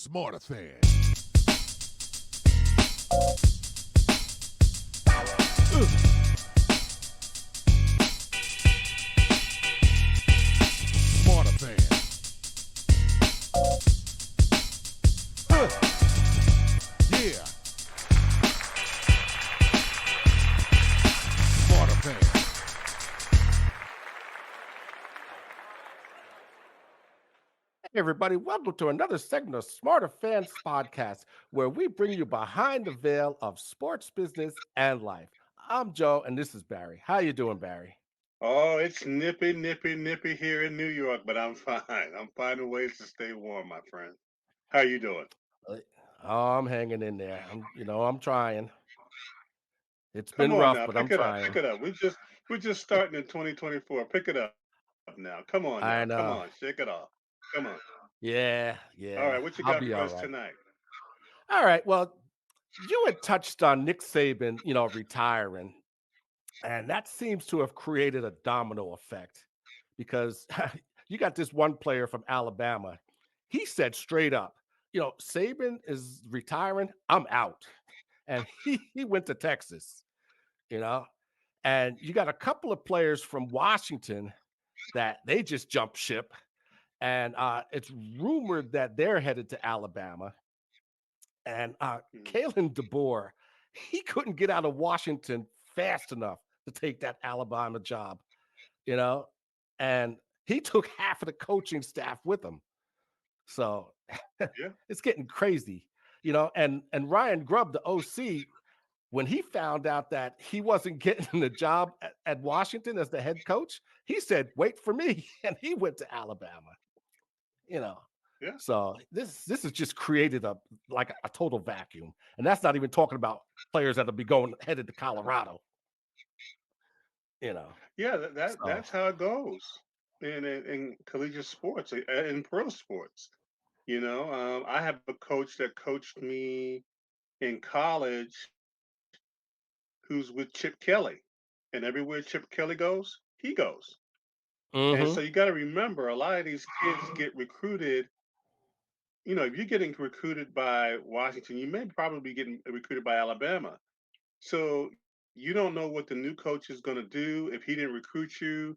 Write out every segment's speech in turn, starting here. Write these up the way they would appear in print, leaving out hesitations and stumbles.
Smarterfan. Smarterfan. Yeah. Smarterfan. Hey everybody, welcome to another segment of Smarter Fans Podcast, where we bring you behind the veil of sports, business, and life. I'm Joe, and this is Barry. How you doing, Barry? Oh, it's nippy here in New York, but I'm fine. I'm finding ways to stay warm, my friend. How you doing? Uh, Oh, I'm hanging in there. I'm trying. It's Come been on rough, now, but I'm pick trying. it up. We're just starting in 2024. Pick it up now. Come on I now. Come know. on, shake it off. Come on. Yeah, All yeah. right, what you I'll got be for all us right. tonight? All right. Well, you had touched on Nick Saban, retiring, and that seems to have created a domino effect because you got this one player from Alabama. He said straight up, Saban is retiring. I'm out. And he went to Texas, you know. And you got a couple of players from Washington that they just jumped ship. And it's rumored that they're headed to Alabama. And Mm. Kalen DeBoer, he couldn't get out of Washington fast enough to take that Alabama job, you know, and he took half of the coaching staff with him. So Yeah. it's getting crazy, and Ryan Grubb, the OC, when he found out that he wasn't getting the job at Washington as the head coach, he said, "Wait for me," and he went to Alabama. You know, Yeah. so this has just created a total vacuum, and that's not even talking about players that'll be going headed to Colorado. You know, Yeah, that's so how it goes in collegiate sports, in pro sports. I have a coach that coached me in college who's with Chip Kelly. And everywhere Chip Kelly goes, he goes. And hmm so you got to remember a lot of these kids get recruited. If you're getting recruited by Washington, you may probably be getting recruited by Alabama. So you don't know what the new coach is going to do if he didn't recruit you.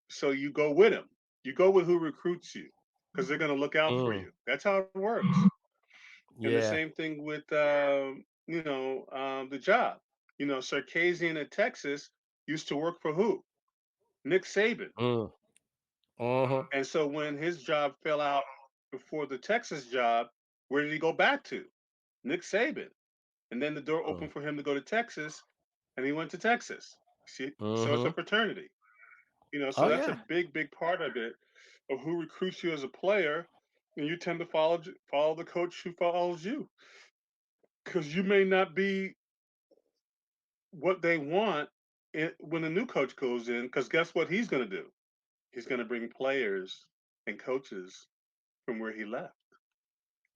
So you go with him. You go with who recruits you because they're going to look out for mm, you. That's how it works. And the yeah, same thing with the job. Sarkisian at Texas used to work for who? Nick Saban. mm, hmm And so when his job fell out before the Texas job, where did he go back to? Nick Saban. And then the door opened for him to go to Texas, and he went to Texas. See, so it's a hmm fraternity. So Oh that's a yeah, big part of it, of who recruits you as a player, and you tend to follow the coach who follows you, because you may not be what they want when a new coach goes in. Because guess what he's going to do? He's going to bring players and coaches from where he left.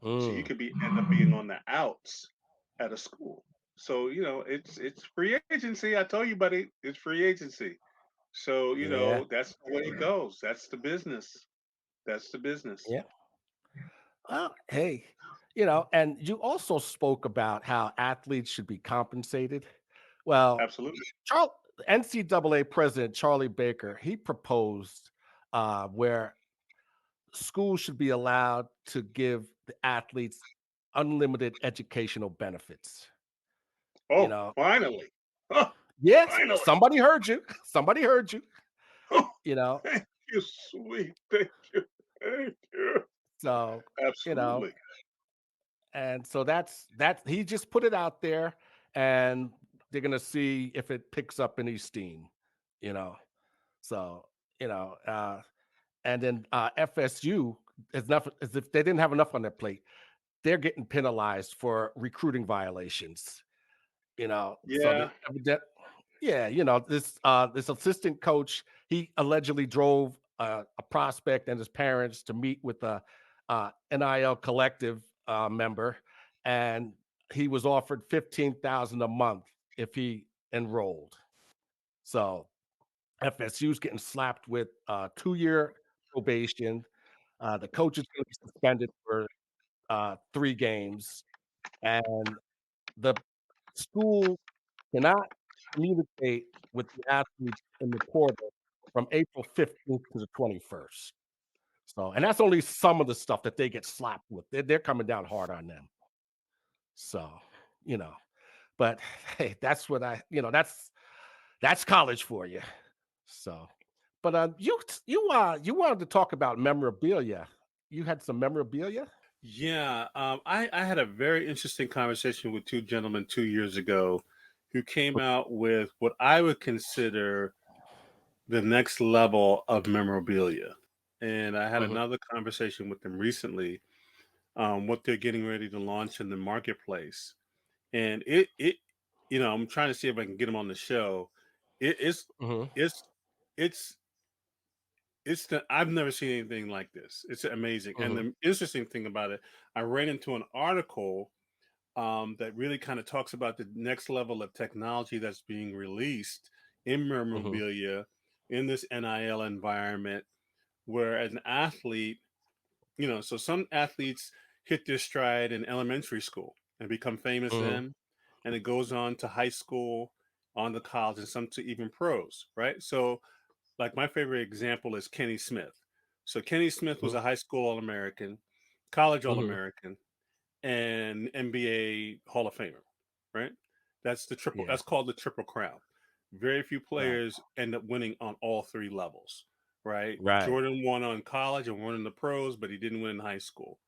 So you mm, could be end up being on the outs at a school. So it's free agency. I told you, buddy, it's free agency. So yeah, that's the way it goes. That's the business. That's the business. yeah. Well, hey, and you also spoke about how athletes should be compensated. Well, Absolutely. Charles, NCAA president Charlie Baker, he proposed where schools should be allowed to give the athletes unlimited educational benefits. You Oh, know, finally. Oh, yes, finally. somebody heard you. Somebody heard you. Oh, You know, thank you, sweet. Thank you. Thank you. so you know, Absolutely. and so that he just put it out there, and they're gonna see if it picks up any steam. You know, so you know, and then FSU is enough as if they didn't have enough on their plate. They're getting penalized for recruiting violations. So Yeah. yeah, this assistant coach, he allegedly drove a prospect and his parents to meet with a NIL collective member, and he was offered 15,000 a month if he enrolled. So FSU's getting slapped with 2-year probation. The coach is going to be suspended for 3 games, and the school cannot communicate with the athletes in the portal from April 15th to the 21st. So, and that's only some of the stuff that they get slapped with. They're coming down hard on them. So, you know, but hey, that's what that's college for you. So, but you wanted to talk about memorabilia. You had some memorabilia. Yeah, I had a very interesting conversation with two gentlemen 2 years ago who came out with what I would consider the next level of memorabilia. And I had Hmm. another conversation with them recently, what they're getting ready to launch in the marketplace. And I'm trying to see if I can get them on the show. It, it's, Hmm. it's, it's, I've never seen anything like this. It's amazing. And Hmm. the interesting thing about it, I ran into an article that really kind of talks about the next level of technology that's being released in Hmm. memorabilia in this NIL environment, where as an athlete, so some athletes hit their stride in elementary school and become famous Hmm. then, and it goes on to high school, on to college, and some to even pros, right? So, like my favorite example is Kenny Smith. So Kenny Smith was a high school All-American, college Hmm. All-American, and NBA Hall of Famer, right? That's the triple. Yeah. That's called the triple crown. Very few Right. players end up winning on all three levels, right? Right. Jordan won on college and won in the pros, but he didn't win in high school.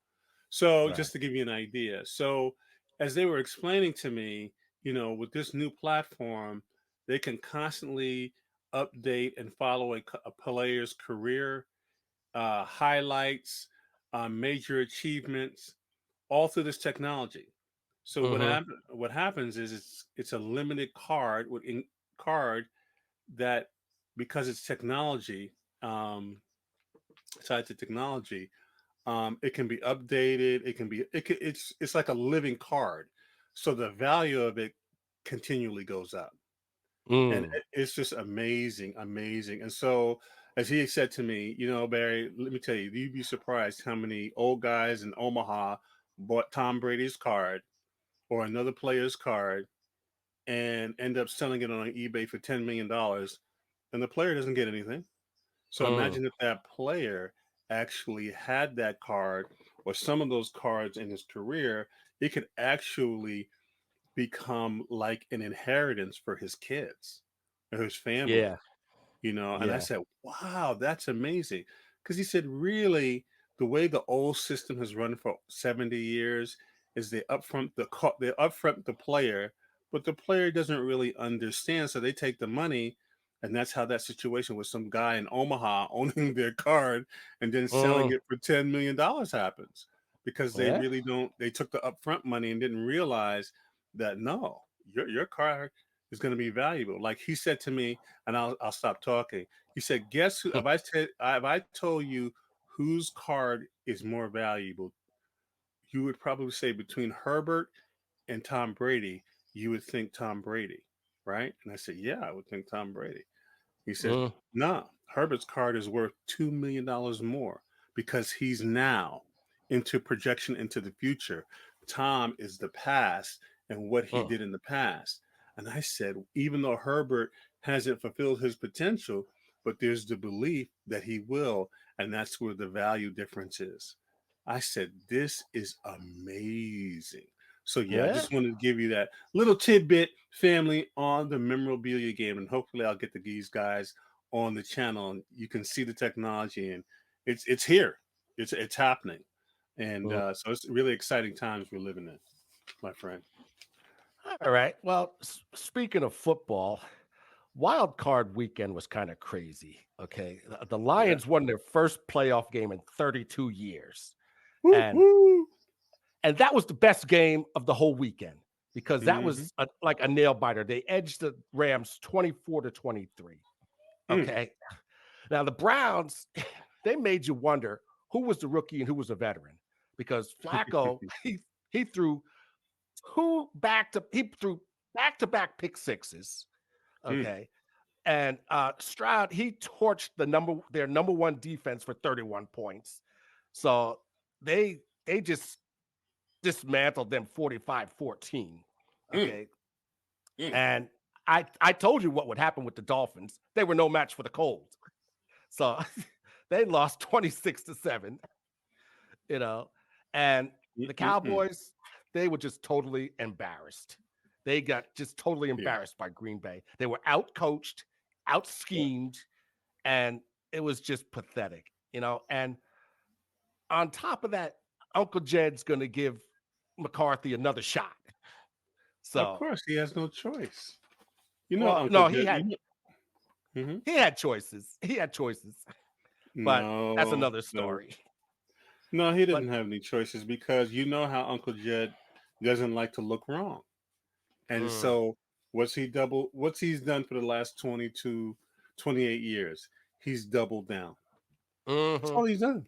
So Right. just to give you an idea, so as they were explaining to me, with this new platform, they can constantly update and follow a player's career, highlights, major achievements, all through this technology. So Hmm. what happens is it's a limited card card that, because it's technology, um, tied to technology, it can be updated. It's like a living card, so the value of it continually goes up, and Mm. it's just amazing, amazing. And so, as he said to me, Barry, let me tell you, you'd be surprised how many old guys in Omaha bought Tom Brady's card or another player's card and end up selling it on eBay for $10 million, and the player doesn't get anything. So Mm. imagine if that player actually had that card or some of those cards in his career, it could actually become like an inheritance for his kids or his Yeah. family. And I Yeah. said, wow, that's amazing. Because he said, really, the way the old system has run for 70 years is they upfront the player, but the player doesn't really understand. So they take the money, and that's how that situation with some guy in Omaha owning their card and then selling Mm. it for $10 million happens, because they Yeah. really don't, they took the upfront money and didn't realize that no, your card is going to be valuable. Like he said to me, and I'll stop talking. He said, "Guess who? If I told you whose card is more valuable, you would probably say between Herbert and Tom Brady, you would think Tom Brady, right?" And I said, "Yeah, I would think Tom Brady." He said, Mm. "Nah, Herbert's card is worth $2 million more because he's now into projection into the future. Tom is the past and what he Mm. did in the past." And I said, even though Herbert hasn't fulfilled his potential, but there's the belief that he will, and that's where the value difference is. I said, this is amazing. So yeah, I Yeah. just wanted to give you that little tidbit, family, on the memorabilia game, and hopefully I'll get these guys on the channel and you can see the technology, and it's here, it's happening, and Mm. so it's really exciting times we're living in, my friend. All right. Well, speaking of football, wild card weekend was kind of crazy. Okay. The Yeah. Lions won their first playoff game in 32 years. Woo And woo. that was the best game of the whole weekend because that Mm-hmm. was like a nail biter. They edged the Rams 24-23. Mm. Okay. Now the Browns, they made you wonder who was the rookie and who was a veteran because Flacco, he threw he threw back-to-back pick sixes. Mm. Okay. And Stroud, he torched their number one defense for 31 points. So they just dismantled them 45-14. Mm, Okay. mm. And I told you what would happen with the Dolphins. They were no match for the Colts. So they lost 26-7, you know. And the Mm. Cowboys, they were just totally embarrassed. They got just totally Yeah. embarrassed by Green Bay. They were out coached, out Yeah. schemed, and it was just pathetic, you know. And on top of that, Uncle Jed's going to give McCarthy another shot. Of So, course, he has no choice. You know, well, Uncle no, Jed. Mhm. he had choices. He had choices, but that's No, another no, story. no. He But didn't have any choices because you know how Uncle Jed doesn't like to look wrong, and mm, so what's he's done for the last 22, 28 years? He's doubled down. That's mm-hmm, all he's done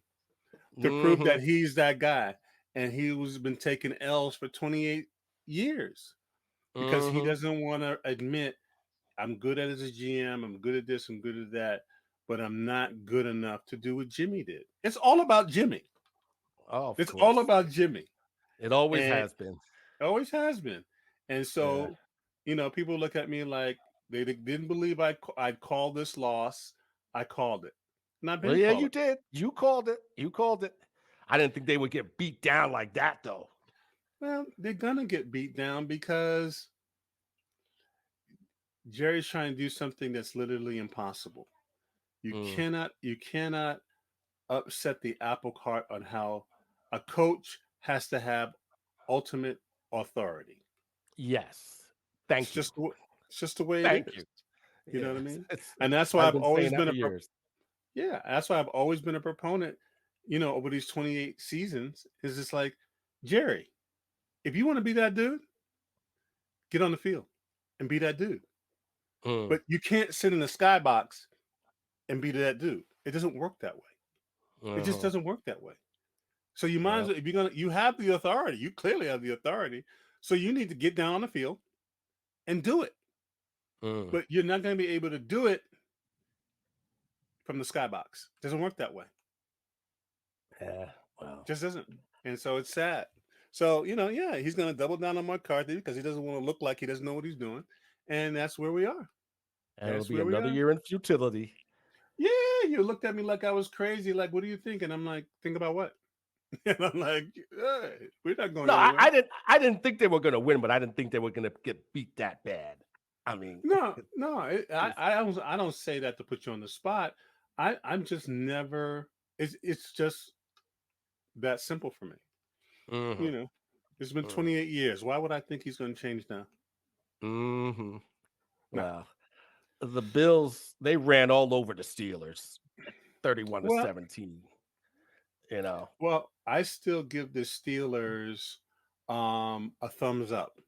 to prove mm-hmm, that he's that guy, and he was been taking L's for 28 years because he mm-hmm. doesn't want to admit I'm good at it as a GM. I'm good at this. I'm good at that. But I'm not good enough to do what Jimmy did. It's all about Jimmy. Oh, of It's all course. about Jimmy. It always And has been. it always has been. And Yeah. so, people look at me like didn't believe I'd call this loss. I called it. And I've Well, been yeah, calling you it. did. You called it. You called it. I didn't think they would get beat down like that, though. Well, they're going to get beat down because Jerry's trying to do something that's literally impossible. Mm. You cannot upset the apple cart on how a coach has to have ultimate authority. Yes. It's Thank you. just it's just the way it Thank is. you. You know what I Yes. mean? It's And that's why I've I've been always saying that been for years. yeah, that's why I've always been a proponent, over these 28 seasons is just like, Jerry, if you want to be that dude, get on the field and be that dude. Mm. But you can't sit in the skybox and be that dude. It doesn't work that way. It just Uh-huh. doesn't work that way. So you might as Well, well, if you're gonna, you have the authority. You clearly have the authority. So you need to get down on the field and do it. mm. But you're not going to be able to do it from the skybox. Doesn't work that way. Yeah. Well. Just doesn't. And so it's sad. So yeah, he's going to double down on McCarthy because he doesn't want to look like he doesn't know what he's doing, and that's where we are. And it'll That's be where we another are. year in futility. Yeah, you looked at me like I was crazy. Like, what do you think? And I'm like, think about what? And I'm like, hey, we're not going No, I, anywhere. I didn't. I didn't think they were going to win, but I didn't think they were going to get beat that bad. I mean, No, no, just, I don't say that to put you on the spot. I'm just never. It's just that simple for me. mm-hmm, You know, it's been mm-hmm, 28 years. Why would I think he's going to change now? mm-hmm. No. Well, the Bills, they ran all over the Steelers, 31 to Well, 17. You know. I still give the Steelers a thumbs up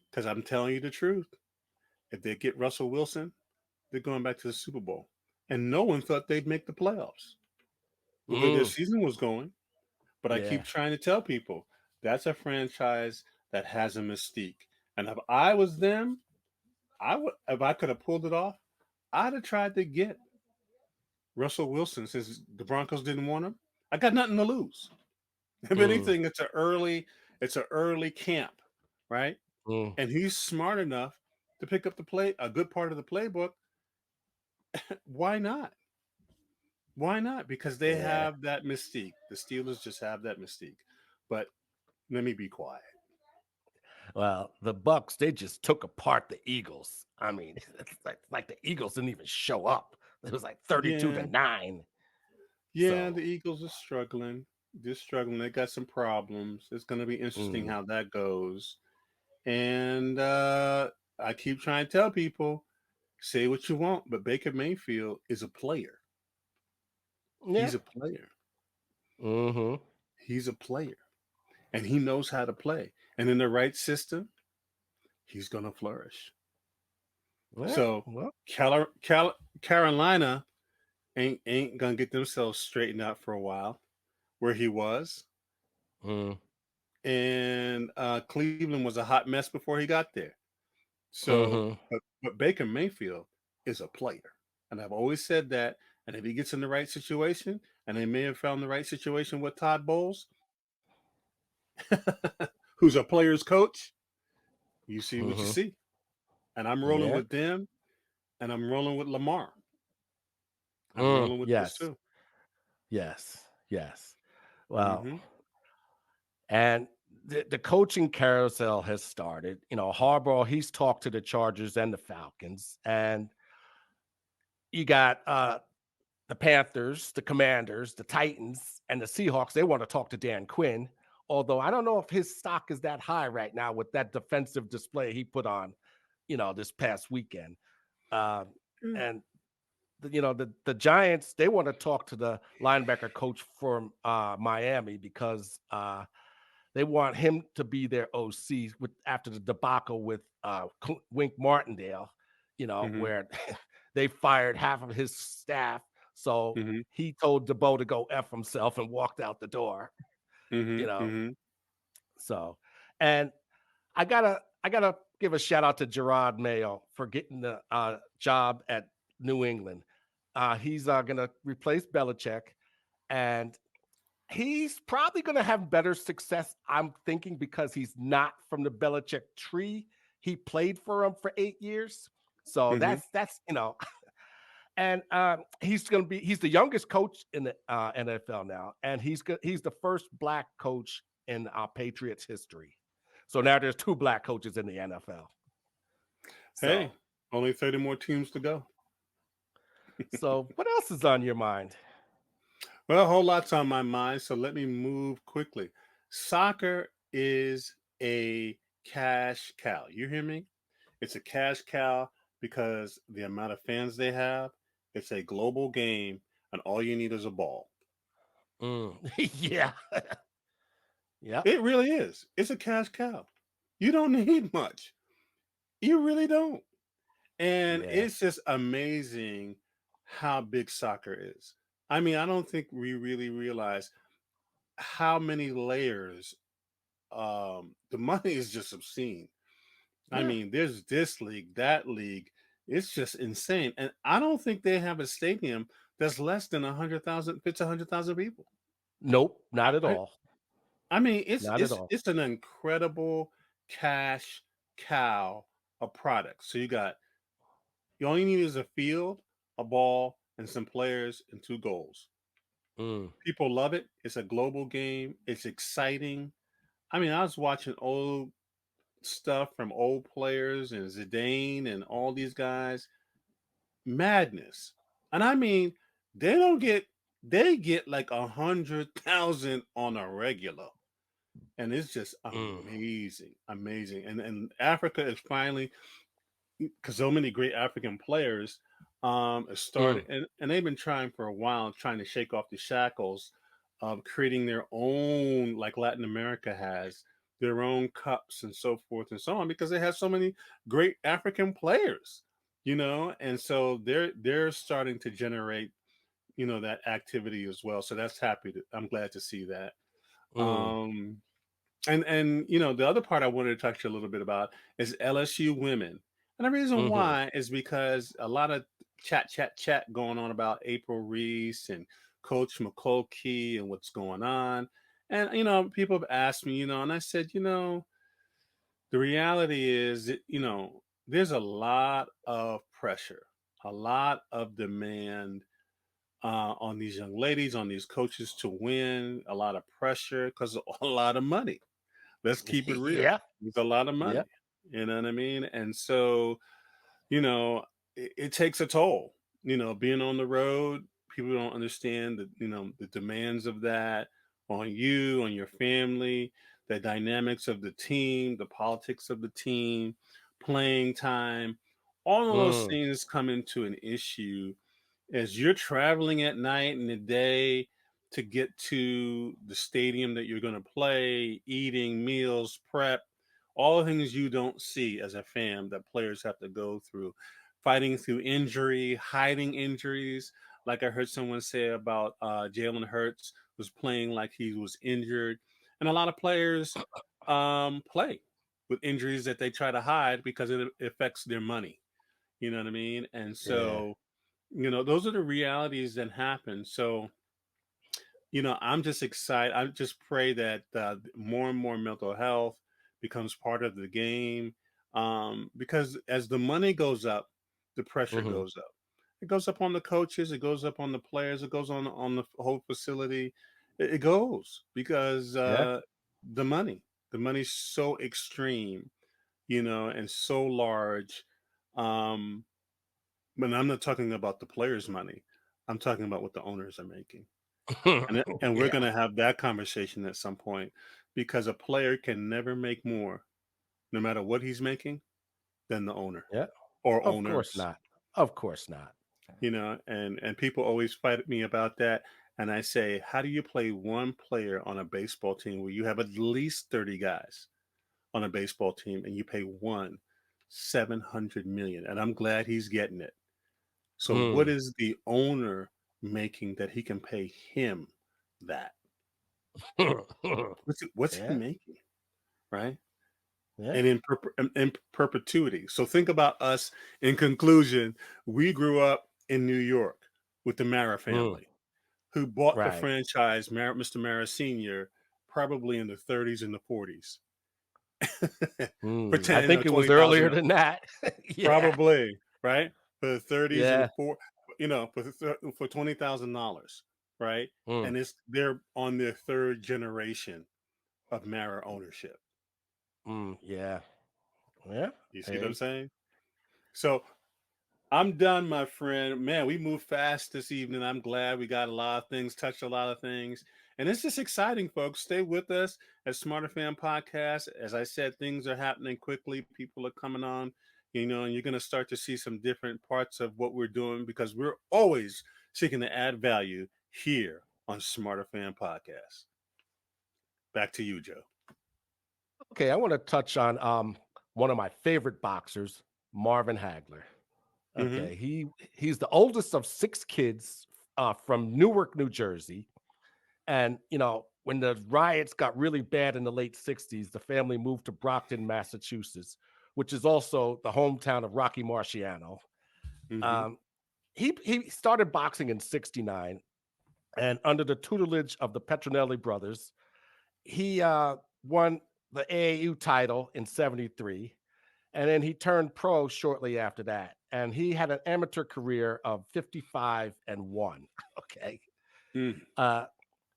because I'm telling you the truth. If they get Russell Wilson, they're going back to the Super Bowl, and no one thought they'd make the playoffs the way their Mm, season was going. But I keep yeah. trying to tell people that's a franchise that has a mystique. And if I was them, I would if I could have pulled it off, I'd have tried to get Russell Wilson since the Broncos didn't want him. I got nothing to lose. If Mm, anything, it's an early camp, right? mm, And he's smart enough to pick up a good part of the playbook. Why not? Why not? Because they yeah. have that mystique. The Steelers just have that mystique. But let me be quiet. Well, the Bucks, they just took apart the Eagles. I mean, it's like the Eagles didn't even show up. It was like 32 to Yeah, 9. yeah, the So, Eagles are struggling. They're struggling. They got some problems. It's going to be interesting mm, how that goes. And I keep trying to tell people, say what you want, but Baker Mayfield is a player. yeah. He's a player. Mm-hmm. He's a player, and he knows how to play. And in the right system, he's going to flourish. Yeah. So Well, Carolina ain't gonna get themselves straightened out for a while, where he was. mm, And Cleveland was a hot mess before he got there. So, mm-hmm. but Baker Mayfield is a player, and I've always said that. And if he gets in the right situation, and they may have found the right situation with Todd Bowles, who's a player's coach, you see what you Hmm. see. And I'm rolling Yeah. with them, and I'm rolling with Lamar. I'm rolling with those Yes. two. Yes. Yes. Well, Hmm. and the coaching carousel has started. Harbaugh, he's talked to the Chargers and the Falcons, and you got the Panthers, the Commanders, the Titans, and the Seahawks. They want to talk to Dan Quinn, although I don't know if his stock is that high right now with that defensive display he put on, this past weekend. Uh, and the Giants, they want to talk to the linebacker coach from Miami because they want him to be their OC with after the debacle with Wink Martindale, Hmm. where they fired half of his staff. So Hmm. he told DeBoe to go F himself and walked out the door, Hmm. you know. Hmm. So, and I gotta give a shout out to Gerard Mayo for getting the job at New England. He's gonna replace Belichick, and he's probably going to have better success, I'm thinking, because he's not from the Belichick tree. He played for him for 8 years, so Hmm. that's. And he's the youngest coach in the NFL now, and he's the first black coach in Patriots history. So now there's two black coaches in the NFL. So, Hey, only 30 more teams to go. so what else is on your mind? Well, a whole lot's on my mind, so let me move quickly. Soccer is a cash cow. You hear me? It's a cash cow because the amount of fans they have, it's a global game, and all you need is a ball. Yeah, yep, It really is. It's a cash cow. You don't need much. You really don't. And yeah. it's just amazing how big soccer is. I mean, I don't think we really realize how many layers. The money is just obscene. I Yeah. mean, there's this league, that league. It's just insane. And I don't think they have a stadium that's less than 100,000, fits 100,000 people. Nope, not at I, all. I mean, it's Not at it's all. it's an incredible cash cow of products. So you only need is a field, a ball, and some players and two goals. Mm. People love it. It's a global game. It's exciting. I mean, I was watching old stuff from old players and Zidane and all these guys. Madness. And I mean, they don't get they get like 100,000 on a regular. And it's just Mm. amazing, amazing. And Africa is finally, because so many great African players started, Mm. and they've been trying for a while, trying to shake off the shackles of creating their own, like Latin America has their own cups and so forth and so on, because they have so many great African players, and so they're starting to generate, that activity as well. So I'm glad to see that. Mm. um and the other part I wanted to touch a little bit about is LSU women. And the reason Mhm. why is because a lot of chat going on about April Reese and Coach McCulkey and what's going on. And people have asked me, and I said, the reality is that, there's a lot of pressure, a lot of demand on these young ladies, on these coaches to win, a lot of pressure because a lot of money. Let's keep it real. Yeah. It's a lot of Yeah. money. You know what I mean? And so, you know, it takes a toll. Being on the road, people don't understand the demands of that on you, on your family, the dynamics of the team, the politics of the team, playing time. All of those Mm. things come into an issue as you're traveling at night and the day to get to the stadium that you're going to play, eating meals, prep, all the things you don't see as a fan that players have to go through, fighting through injury, hiding injuries. Like I heard someone say about Jalen Hurts was playing like he was injured, and a lot of players play with injuries that they try to hide because it affects their money. You know what I mean? And Yeah. so those are the realities that happen. So I'm just excited. I just pray that more and more mental health becomes part of the game. Because as the money goes up, the pressure Hmm. goes up. It goes up on the coaches. It goes up on the players. It goes on the whole facility. It goes because Yeah. the money, the money's so extreme, and so large. Um, but I'm not talking about the players' money. I'm talking about what the owners are making. And we're Yeah. going to have that conversation at some point because a player can never make more, no matter what he's making, than the owner Yeah. or Of course owners. not. Of course not. And people always fight at me about that. And I say, how do you play one player on a baseball team where you have at least 30 guys on a baseball team and you pay one 700 million? And I'm glad he's getting it. So what Mm. is the owner making that he can pay him that? What's he Yeah. making, right? Yeah. And in perpetuity. So think about us. In conclusion, we grew up in New York with the Mara Mm. family, who bought the Right. franchise, Mr. Mara Senior, probably in the 30s and the 40s for Mm. I 10 or think it was 20,000. earlier than that. Yeah. Probably, right? For the 30s and Yeah. the for $20,000, right? Mm. And they're on their third generation of Mara ownership. Mm. Yeah. Yeah. You see what I'm Hey. saying? So I'm done, my friend. Man, we moved fast this evening. I'm glad we got a lot of things, touched a lot of things. And it's just exciting, folks. Stay with us at Smarterfan Podcast. As I said, things are happening quickly. People are coming on, and you're going to start to see some different parts of what we're doing because we're always seeking to add value here on Smarterfan Podcast. Back to you, Joe. Okay. I want to touch on one of my favorite boxers, Marvin Hagler. Mm-hmm. Okay. He's the oldest of 6 kids from Newark, New Jersey. And, when the riots got really bad in the late 60s, the family moved to Brockton, Massachusetts, which is also the hometown of Rocky Marciano. Mm-hmm. Um, he started boxing in 69, and under the tutelage of the Petronelli brothers, he won the AAU title in 73. And then he turned pro shortly after that. And he had an amateur career of 55-1. Okay. Mm-hmm.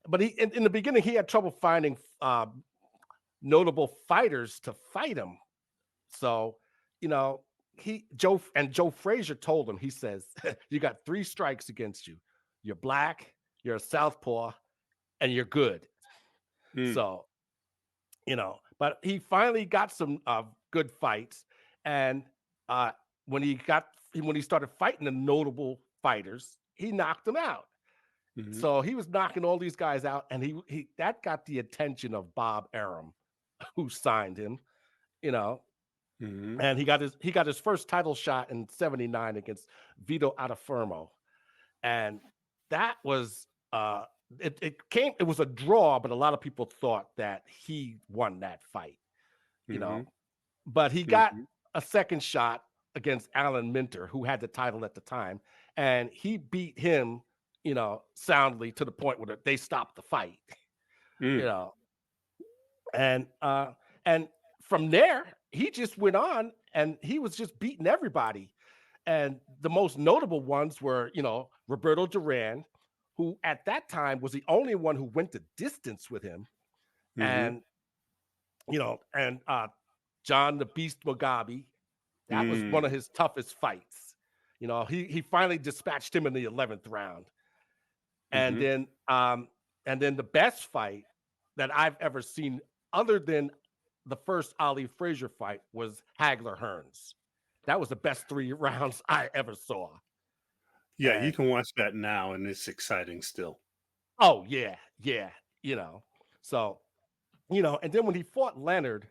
But in the beginning, he had trouble finding notable fighters to fight him. So, you know, Joe Frazier told him, he says, you got 3 strikes against you. You're black, you're a southpaw, and you're good. Mm-hmm. So, but he finally got some good fights. And uh, when he started fighting the notable fighters, he knocked them out. Mm-hmm. So he was knocking all these guys out, and he that got the attention of Bob Arum, who signed him, you know, Mm-hmm. and he got his first title shot in 79 against Vito Atafermo. And that was it was a draw, but a lot of people thought that he won that fight, you Mm-hmm. know. But he got Mm-hmm. a second shot against Alan Minter, who had the title at the time, and he beat him, soundly to the point where they stopped the fight, you Mm-hmm. know. And from there, he just went on and he was just beating everybody. And the most notable ones were, Roberto Duran, who at that time was the only one who went the distance with him, and John the Beast Mugabe. That was one of Mm-hmm. his toughest fights. He finally dispatched him in the 11th round. And Mm-hmm. then the best fight that I've ever seen, other than the first Ali Frazier fight, was Hagler Hearns. That was the best 3 rounds I ever saw. Yeah, you And can watch that now, and it's exciting still. oh yeah, yeah, So, and then when he fought Leonard,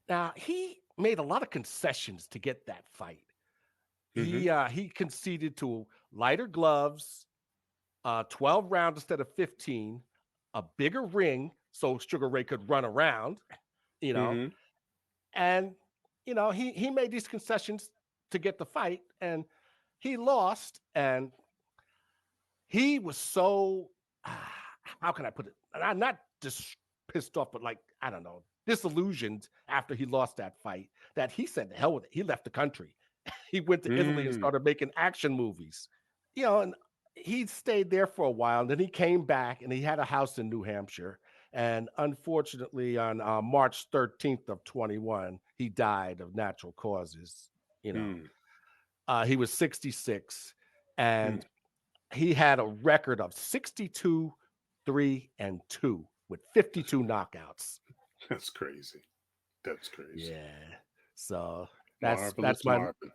now he made a lot of concessions to get that fight. Mm-hmm. He conceded to lighter gloves, 12 rounds instead of 15, a bigger ring so Sugar Ray could run around, you know, Mm-hmm. and he made these concessions to get the fight, and he lost, and he was so how can I put it? I'm not just pissed off, but like, I don't know, disillusioned after he lost that fight, that he said, the hell with it. He left the country. He went to Italy and Mm. started making action movies, and he stayed there for a while. And then he came back and he had a house in New Hampshire. And unfortunately, on March 13th of 21, he died of natural causes. Mm. He was 66, Mm. and he had a record of 62, 3-2 with 52 knockouts. That's crazy. That's crazy. Yeah. So Marvelous that's my Marvin.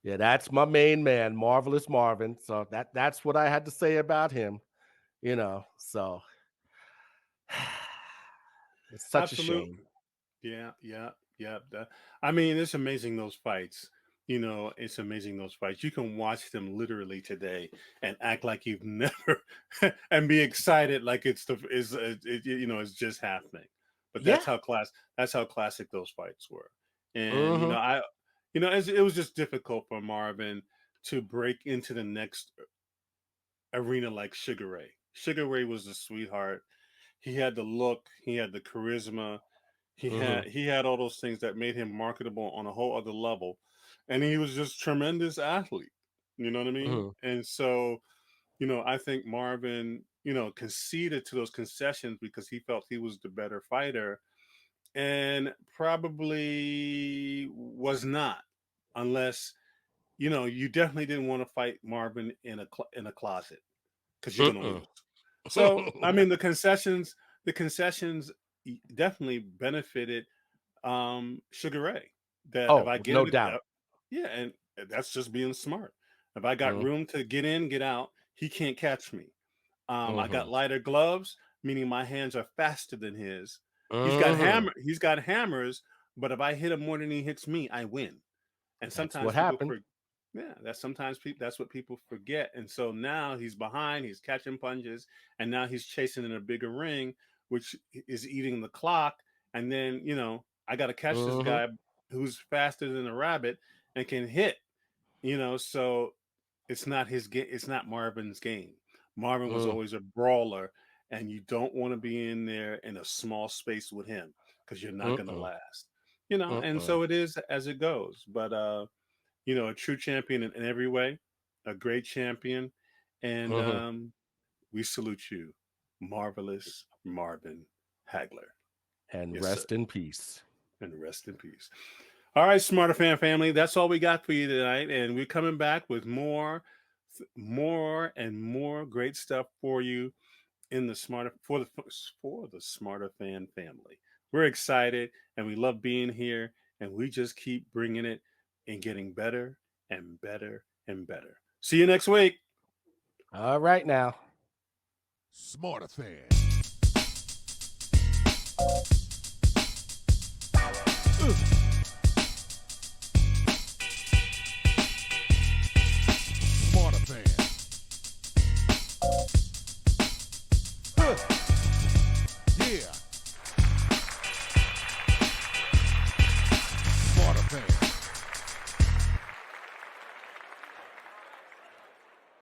that's my main man, Marvelous Marvin. So that's what I had to say about him. So it's such a Absolutely. shame. Yeah. I mean, it's amazing those fights. It's amazing those fights. You can watch them literally today and act like you've never, and be excited like it's just happening. But Yeah. that's how classic those fights were. And Mhm. it was just difficult for Marvin to break into the next arena like Sugar Ray. Sugar Ray was a sweetheart. He had the look, he had the charisma, he Mhm. had all those things that made him marketable on a whole other level, and he was just tremendous athlete. You know what I mean? Mhm. And so, I think Marvin, conceded to those concessions because he felt he was the better fighter, and probably was not, unless you definitely didn't want to fight Marvin in a closet because you're gonna Mm-mm. lose. So, I mean, the concessions definitely benefited Sugar Ray. That if Oh, I get no it, doubt. yeah, and that's just being smart. If I got Mhm. room to get in, get out, he can't catch me. I got Mhm. lighter gloves, meaning my hands are faster than his. Mhm. He's got hammers, but if I hit him more than he hits me, I win. And That's sometimes what people happened. that's what people forget. And so now he's behind, he's catching punches, and now he's chasing in a bigger ring, which is eating the clock. And then, I got to catch this Mhm. guy who's faster than a rabbit and can hit, so it's not his game, it's not Marvin's game. Marvin was Mm. always a brawler, and you don't want to be in there in a small space with him because you're not going to Mm-mm. last. And Mm-mm. so it is as it goes. But a true champion in every way, a great champion, and Mhm. we salute you, marvelous Marvin Hagler. And Yes, sir. rest in peace. And rest in peace. All right, Smarterfan family, that's all we got for you tonight, and we're coming back with more and more great stuff for you in the Smarter Fan family. We're excited and we love being here, and we just keep bringing it and getting better and better and better. See you next week. All right now. Smarterfan.